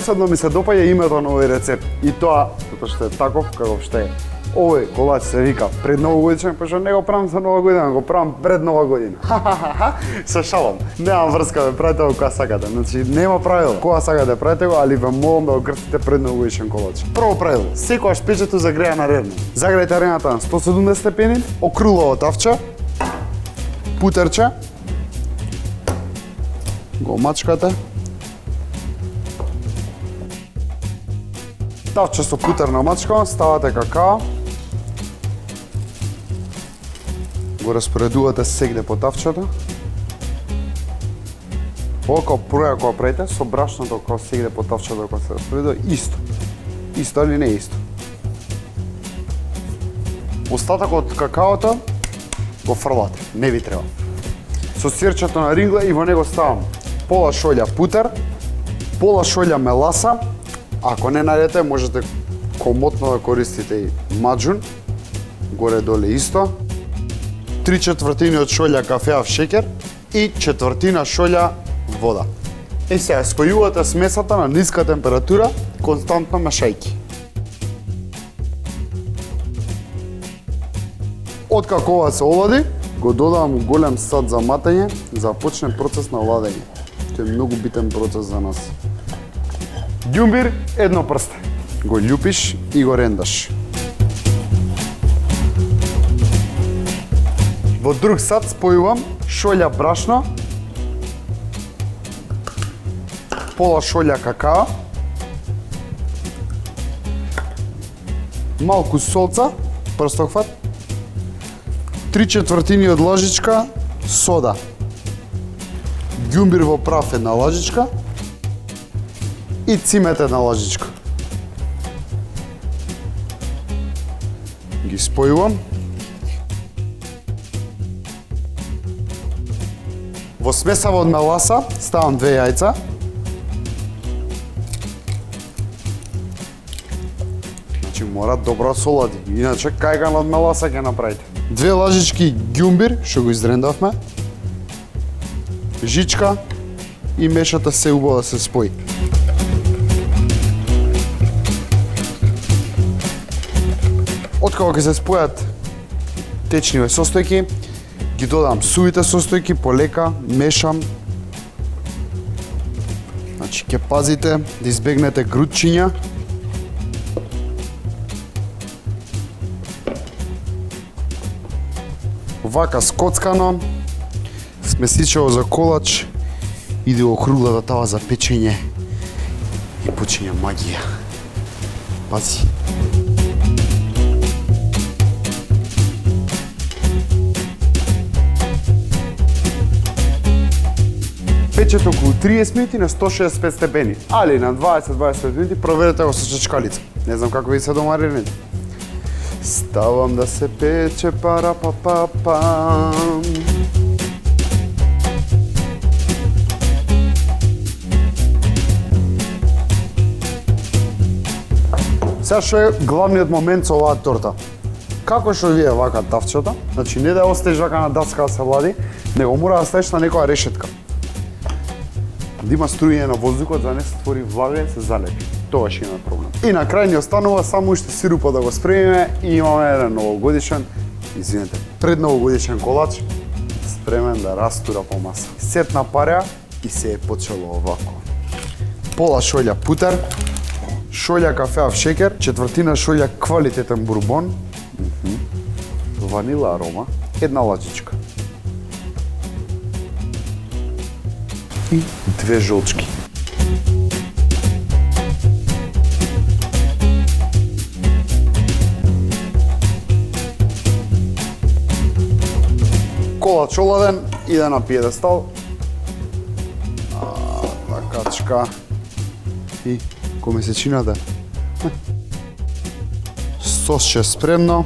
Посебно ми се допаѓа името на овој рецепт и тоа затоа што е таков каков што е. Овој колач се вика предновогодишен, пошто не го правам за Нова година, го правам пред Нова година. Се шалам. Нема врска да правите го кога сакате. Значи нема правило. Кога сакате да правите го, али ве молам да го крстите предновогодишен колач. Прво правило: секогаш печето загреа на редно. Загрејте арената на 170 степени, окрулово тавче, путерче, го мачкате. Тавче со путерна мачка, ставате какао. Го распоредувате сегде по тавчето. Ова као проја кога правите, со брашното као сегде по тавчето кога се распоредува, исто. Исто, али не исто. Остатокот од какаото го фрлате, не ви треба. Со сирчето на рингла и во него ставам пола шолја путер, пола шолја меласа. Ако не најдете, можете комотно да користите и маџун, горе-доле исто. 3/4 од шолја кафеав шеќер и 1/4 шолја вода. И сега спојувате смесата на ниска температура, константно мешајки. Откако ова се олади, го додавам голем сад за матење, за да почне процес на ладење. Тоа е многу битен процес за нас. Ѓумбир едно прсте. Го љупиш и го рендаш. Во друг сад спојувам шолја брашно, пола шолја какао, малку солца, прстохват, 3/4 од лажичка сода, ѓумбир во прав една лажичка и цимет една лажичка. Ги спојувам. Во смесава од меласа ставам 2 јајца. Значи мора добро солади, иначе кајган од меласа ќе направите. 2 лажички ѓумбир, што го изрендавме. Жичка и мешате се убаво да се спои. Откако ќе се спојат течниве состојки, ги додам сувите состојки полека, мешам. Значи ќе пазите да избегнете грудчиња. Вака скоцкано, смесичево за колач, иде округлата тава за печење и почиња магија. Пази. Печете околу 30 минути на 165 степени, али на 20-25 минути проверете го со чачкалица. Не знам како ви се домарините. Ставам да се пече пара-па-па-пам. Сега што е главниот момент со оваа торта. Како што вие вака тавчето, значи не да ја оставиш вака на даска да се влади, него мора да ставиш на некоја решетка. Да има струјање на воздухот, за да не се створи влага и се залепи. Тоа ќе има проблем. И на крај ни останува само уште сирупот да го спремиме и имаме еден новогодишен, извинете, предновогодишен колач спремен да растура по маса. Сетна парја и се е почело овако. Пола шолја путер, шолја кафеав шеќер, 1/4 шолја квалитетен бурбон, ванила арома, една лажичка. И 2 жолчки. Колач оладен, иде на пиедестал. Такачка. И кој месечината. Сосче спремно.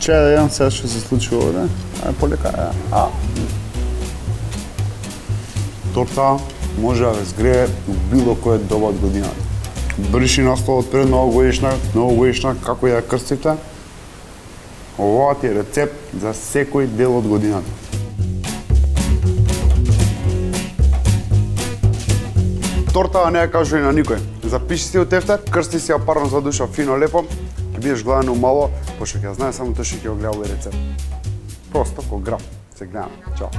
Чеја да јам сега што се случи овде. Полека торта може да ве згрее било кој доба од годината. Бриши на столот пред новогодишна, како ја крстите. Ова ти е рецепт за секој дел од годината. Тортава не ја кажува и на никој. Запиши си од тефтер, крсти си ја парно за душа, фино, лепо, ќе бидеш гладен умало, пошто ќе знае само тој што ќе го гледа овој рецепт. Просто ко граб. Се гледаме. Чао.